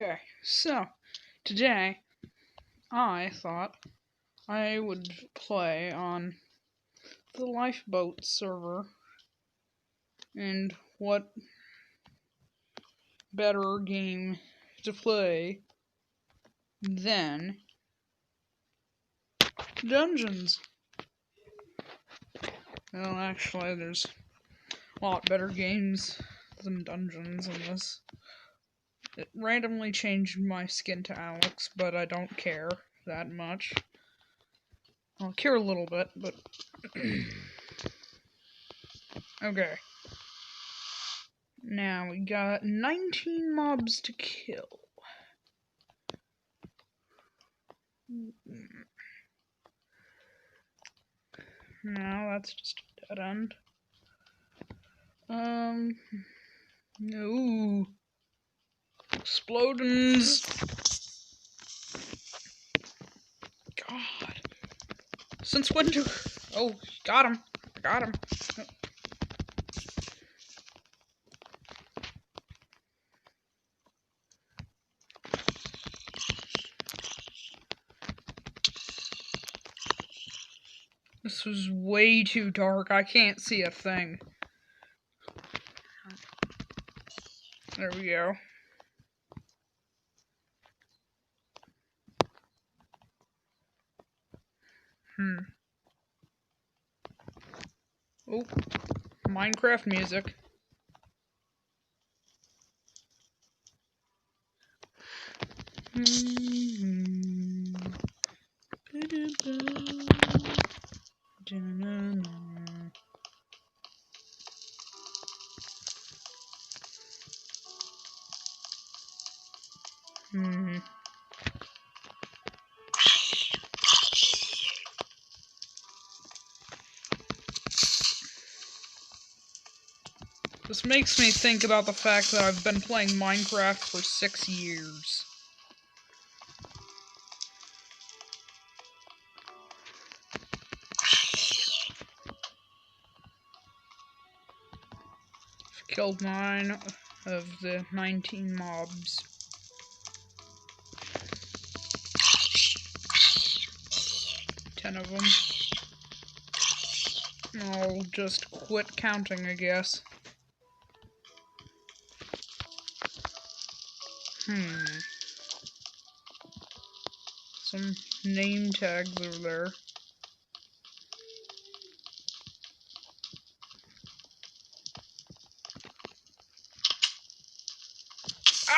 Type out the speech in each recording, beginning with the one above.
Okay, so today I thought I would play on the Lifeboat server, and what better game to play than Dungeons? Well, actually, there's a lot better games than Dungeons in this. It randomly changed my skin to Alex, but I don't care that much. I'll care a little bit, but okay. Now we got 19 mobs to kill. No, that's just a dead end. No. Explodins. God. Since when do... Oh, got him. Got him. This was way too dark. I can't see a thing. There we go. Oh, Minecraft music. This makes me think about the fact that I've been playing Minecraft for 6 years. I've killed 9 of the 19 mobs. Ten of them. I'll just quit counting, I guess. Some name tags over there.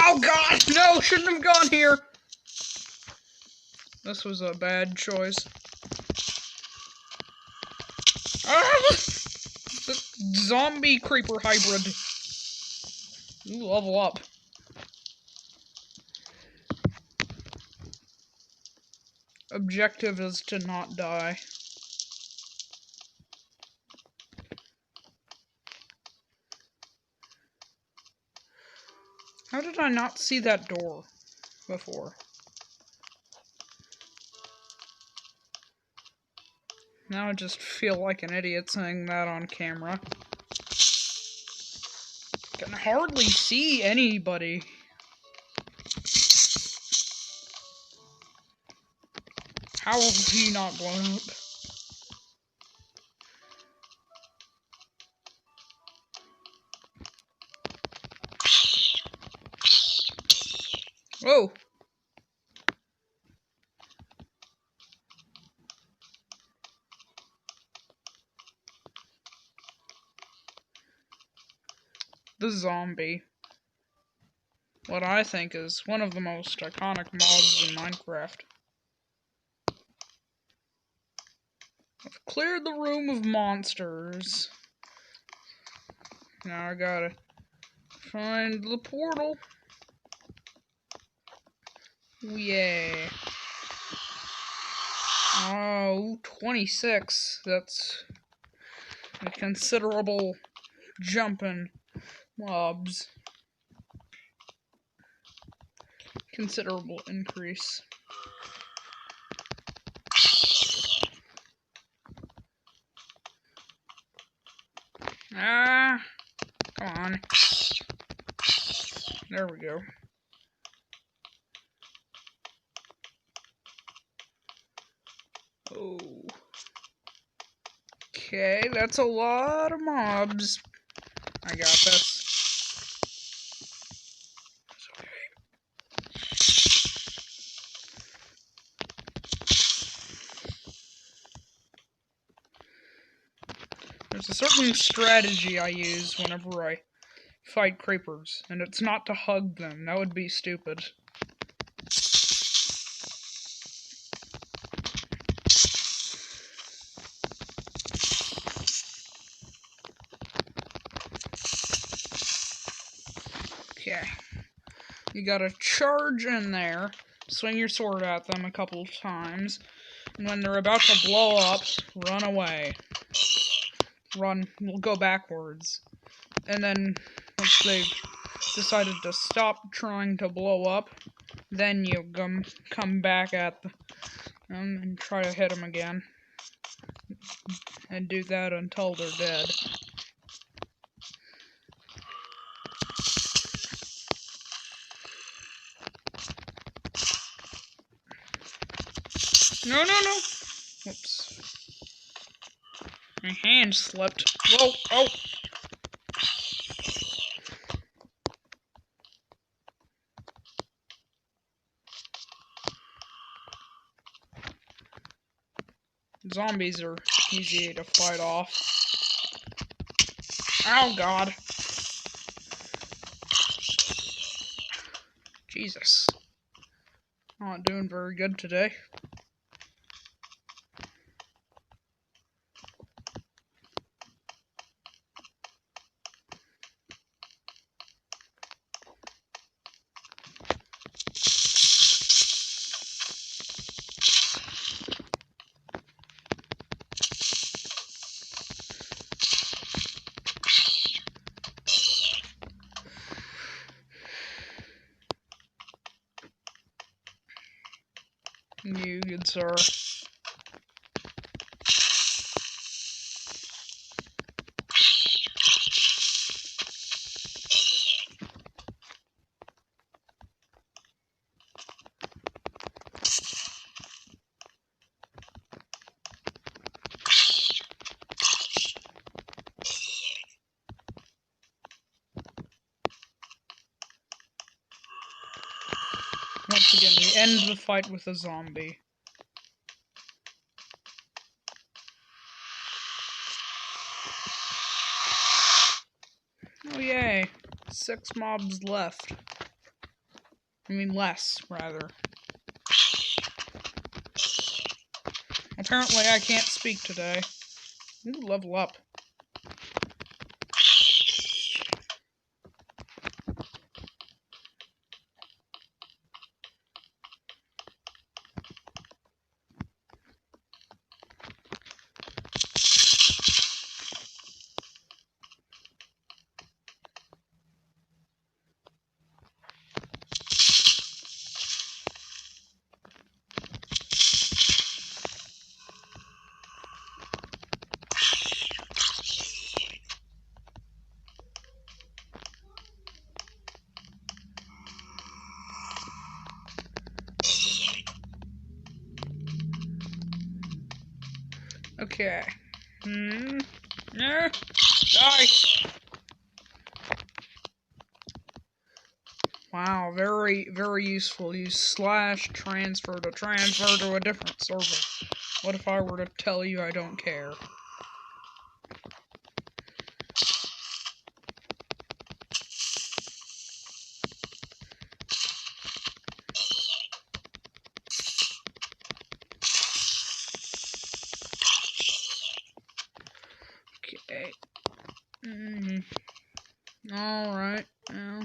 Oh god! No! Shouldn't have gone here! This was a bad choice. Ah! The zombie creeper hybrid. Ooh, level up. Objective is to not die. How did I not see that door before? Now I just feel like an idiot saying that on camera. Can hardly see anybody. How is he not blown up? Whoa! The zombie. What I think is one of the most iconic mobs in Minecraft. I've cleared the room of monsters. Now I gotta find the portal. Yeah. Oh, 26. That's a considerable jump in mobs. Considerable increase. Ah, come on. There we go. Okay, that's a lot of mobs. I got this. It's okay. There's a certain strategy I use whenever I fight creepers, and it's not to hug them. That would be stupid. Okay. You gotta charge in there, swing your sword at them a couple times, and when they're about to blow up, run away. We'll go backwards. And then, once they've decided to stop trying to blow up, then you come back at them and try to hit them again. And do that until they're dead. No, no, no! Whoops. My hand slipped. Whoa, oh! Zombies are easy to fight off. Oh, God. Jesus. Not doing very good today. You good sir. Once again, we end the fight with a zombie. Oh yay, 6 mobs left. I mean less, rather. Apparently I can't speak today. Ooh, level up. Okay. Yeah. Die. Wow, very, very useful. Use slash transfer to a different server. What if I were to tell you I don't care? Okay. Alright, now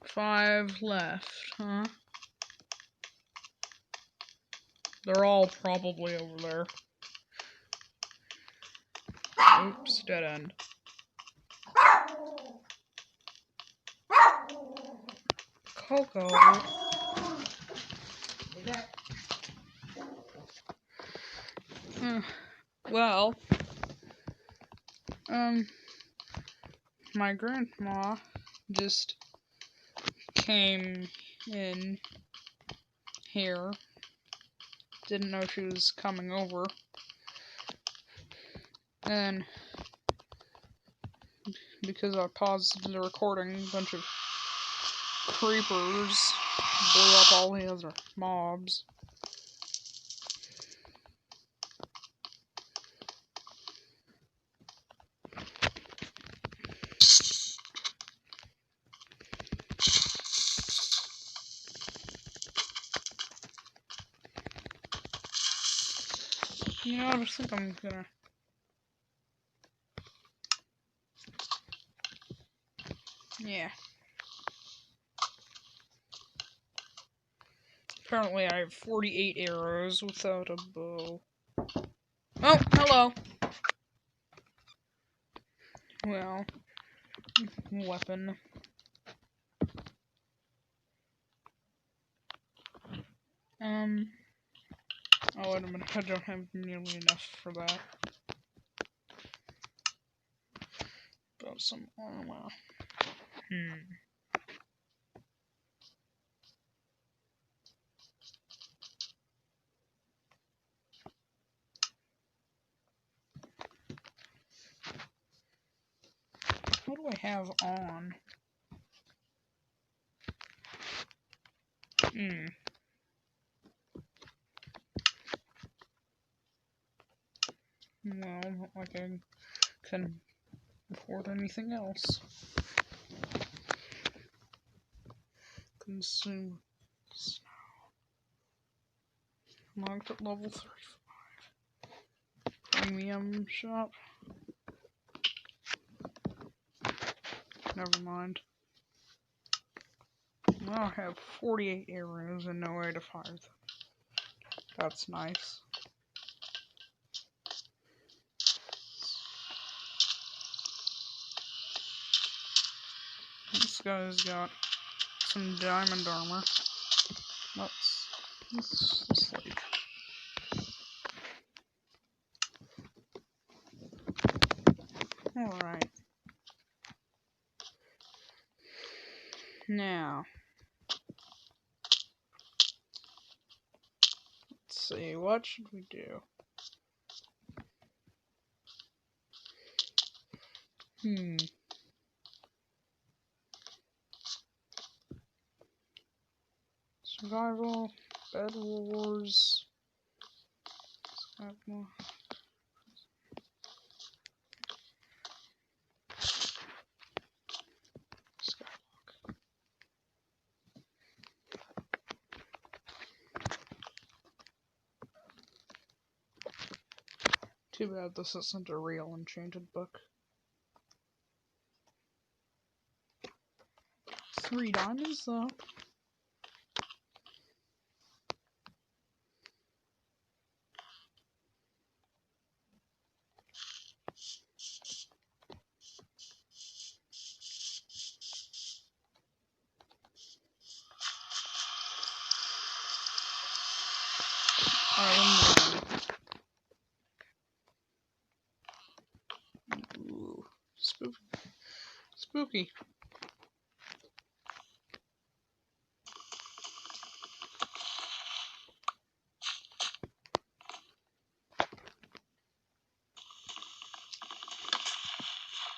5 left, huh? They're all probably over there. Oops, dead end. Coco. Well, my grandma just came in here. Didn't know she was coming over. And because I paused the recording, a bunch of creepers blew up all the other mobs. You know, I just think I'm gonna... Yeah. Apparently I have 48 arrows without a bow. Oh, hello! Well, weapon. Oh, wait a minute, I don't have nearly enough for that. Got some armor. What do I have on? Well, not like I can afford anything else. Consume snow. Locked at level 35. Premium shop. Never mind. Now I have 48 arrows and no way to fire them. That's nice. This guy's got some diamond armor. Let's sleep. Alright. Now, let's see, what should we do? Survival, Bed Wars, Skywalk. Too bad this isn't a real enchanted book. 3 diamonds though. Ooh, spooky. Spooky.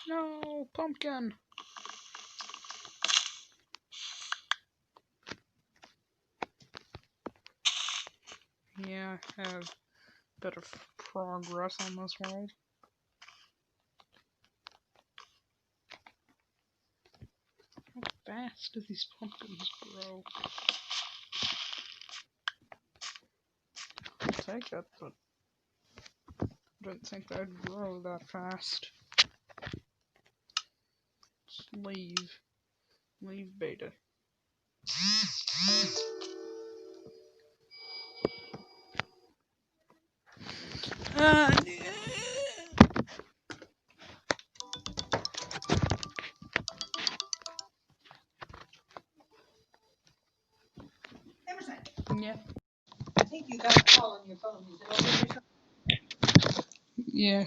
No, pumpkin. Yeah, I have a bit of progress on this world. How fast do these pumpkins grow? I'll take it, but I didn't think they'd grow that fast. Just leave. Leave beta. Emerson, Yeah. I think you got a call on your phone. Is it over your Yeah.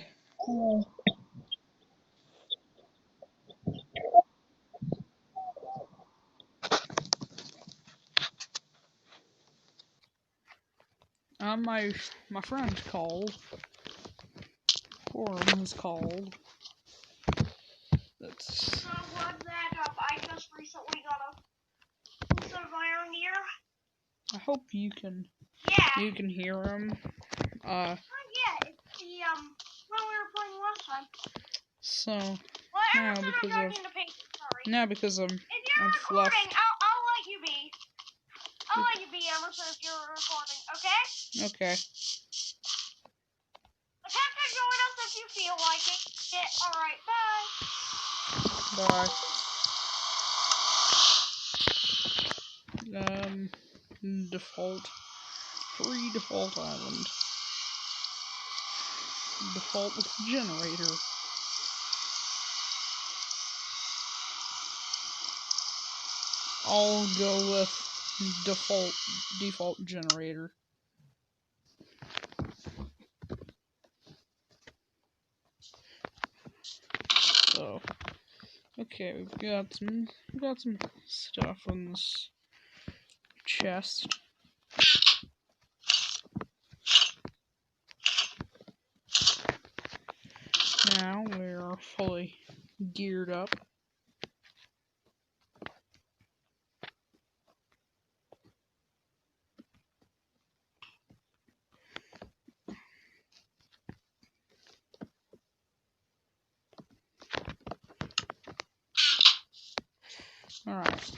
My friend called. forum is called. That's. So what that I just recently got a piece of iron here. I hope you can. Yeah. You can hear him. Yeah, it's the when we were playing last time. So Well, now every time I because drag of into paint, sorry. now because If you're I've recording, left. I'll let you be. I'll let you be, Emerson, if you're recording, okay? Okay. Attempt to join us if you feel like it. Alright, bye. Default. Free default island. Default with generator. I'll go with default generator. So, okay, we've got some stuff in this chest. Now we're fully geared up. Alright.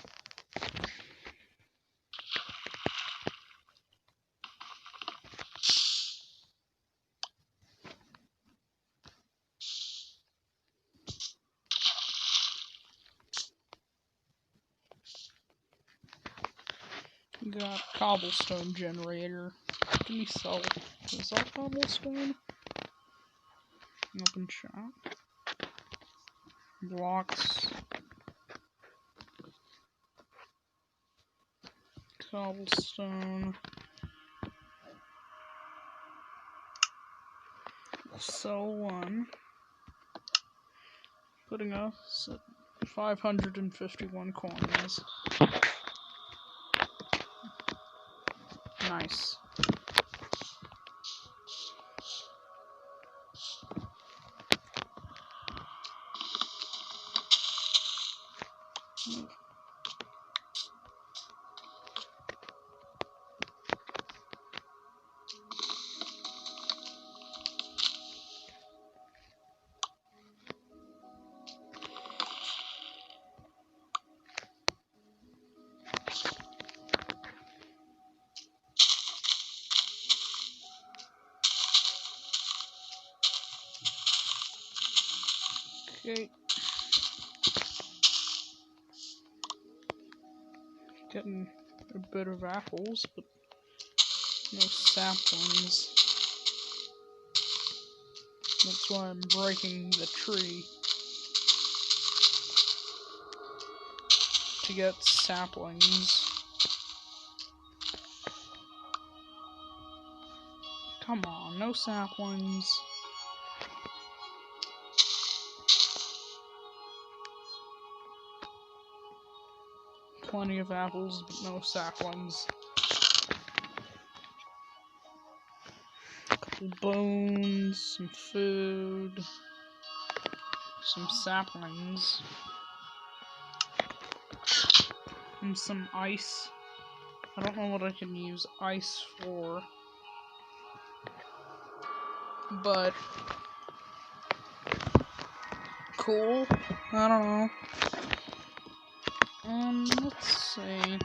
Got cobblestone generator. Can we sell cobblestone? Open shop. Blocks. Cobblestone. Sell one. Putting us at 551 coins. Nice. Okay. Getting a bit of apples, but no saplings. That's why I'm breaking the tree to get saplings. Come on, no saplings. Plenty of apples, but no saplings. Couple bones, some food, some saplings, and some ice. I don't know what I can use ice for, but cool. I don't know. Let's see.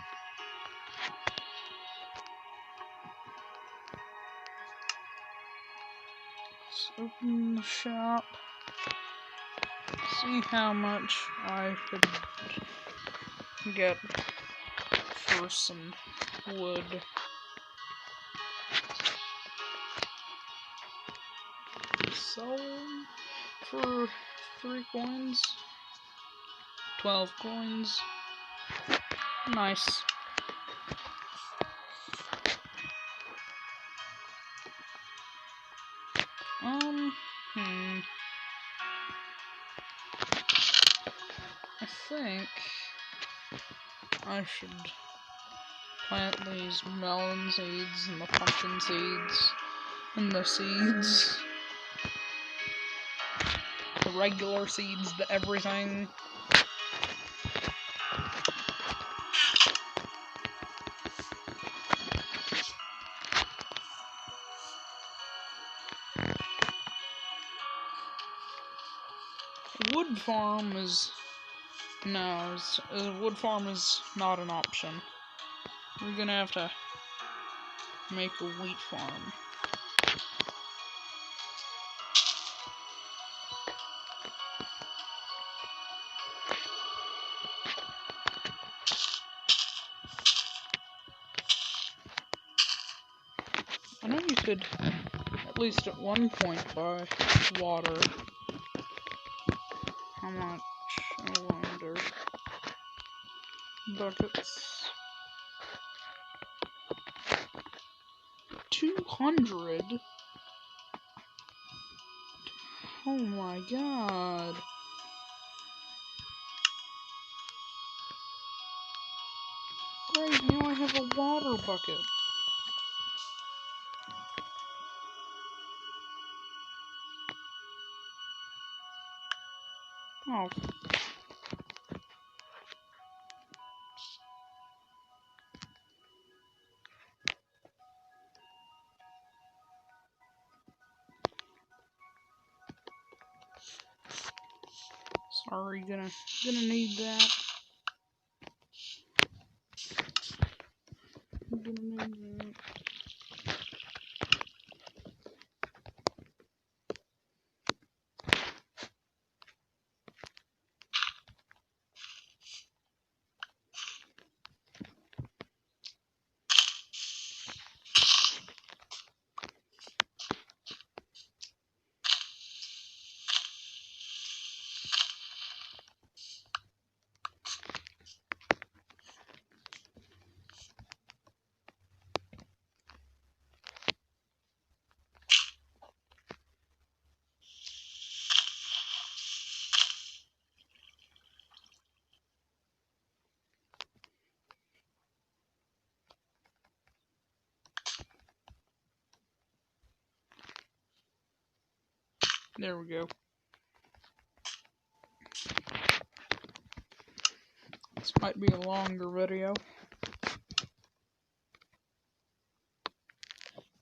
Let's open the shop. See how much I could get for some wood. So, for 3 coins, 12 coins. Nice. I think I should plant these melon seeds and the pumpkin seeds and the seeds. regular seeds to everything. Wood farm is... No, wood farm is not an option. We're gonna have to make a wheat farm. I know you could, at least at one point, buy water. How much? I wonder. Buckets. 200? Oh my god. Great, now I have a water bucket. Oh. Sorry, gonna need that. Gonna need that. There we go. This might be a longer video.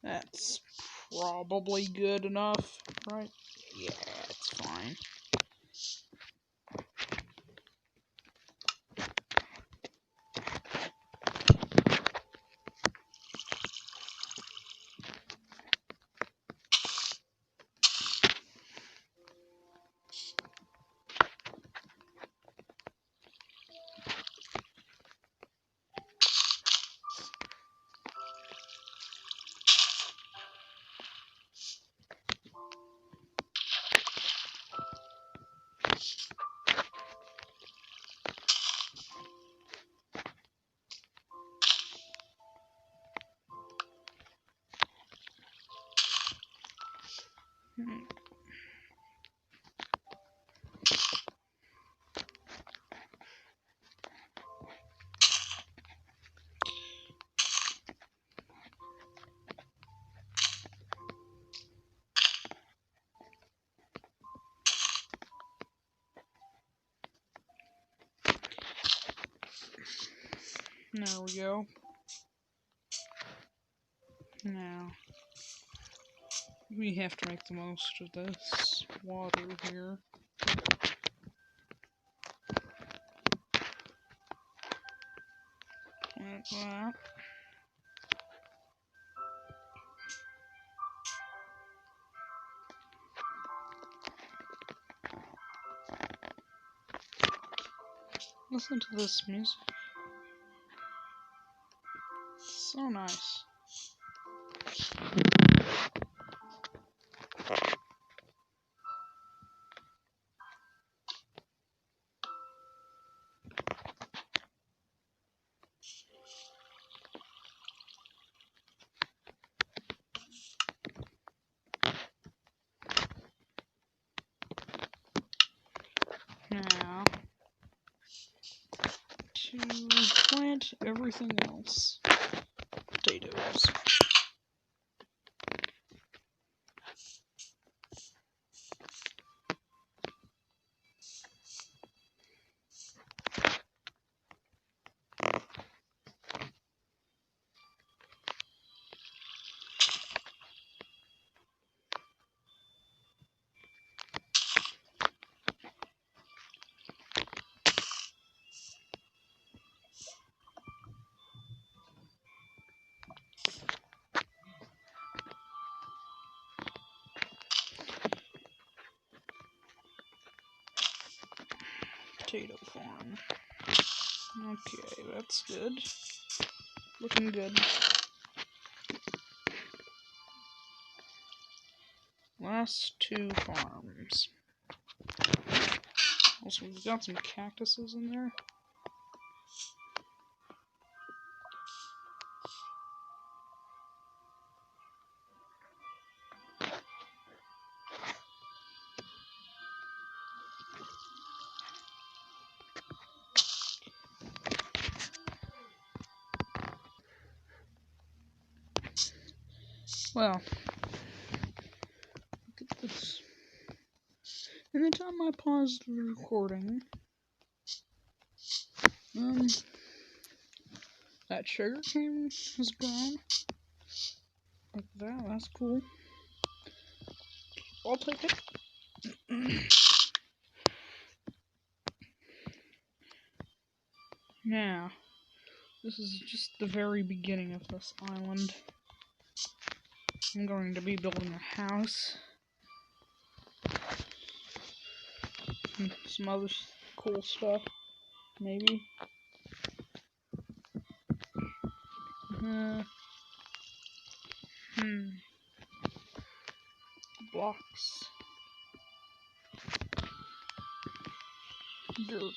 That's probably good enough, right? Yeah, it's fine. There we go. Now, we have to make the most of this water here. Like that. Listen to this music. So nice. Now, to plant everything else. Potatoes. potato farm. Okay, that's good. Looking good. Last 2 farms. Also, we've got some cactuses in there. Well, look at this. In the time I paused the recording, that sugar cane has grown. Look at that, that's cool. I'll take it. Now, this is just the very beginning of this island. I'm going to be building a house. And some other cool stuff, maybe. Blocks. Dirt.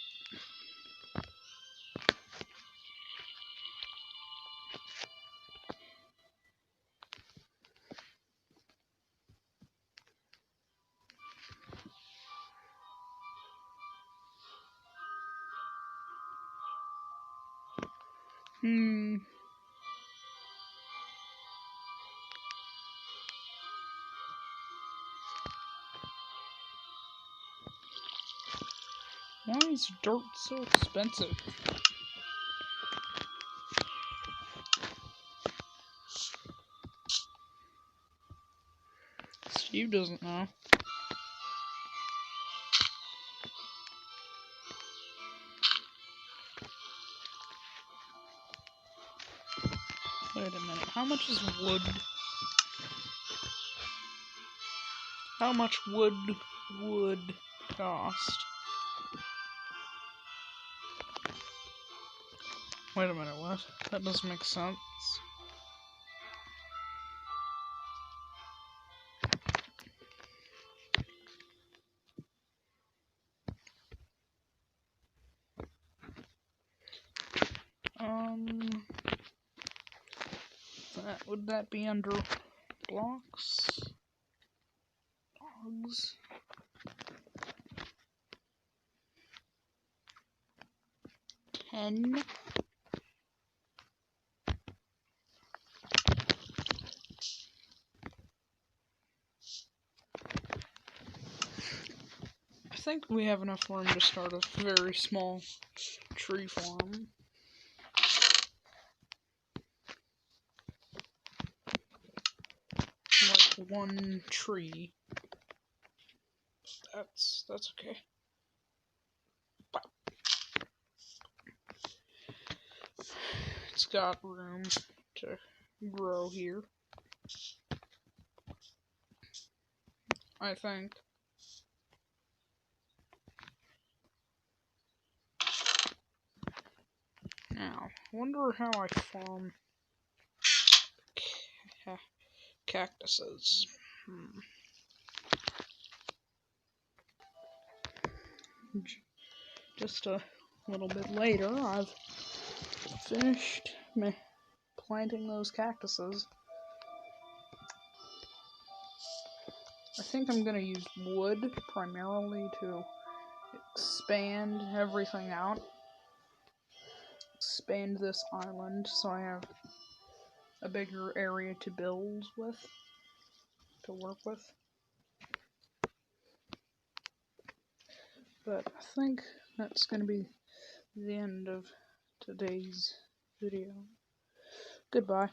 Why is dirt so expensive? Steve doesn't know. Wait a minute, how much is wood? How much would cost? Wait a minute, what? That doesn't make sense. Would that be under blocks? Dogs? $10? I think we have enough room to start a very small tree farm. Like 1 tree. That's okay. It's got room to grow here, I think. Now, wonder how I farm cactuses. Just a little bit later, I've finished planting those cactuses. I think I'm gonna use wood primarily to expand everything out. Expand this island so I have a bigger area to build with, to work with. But I think that's gonna be the end of today's video. Goodbye.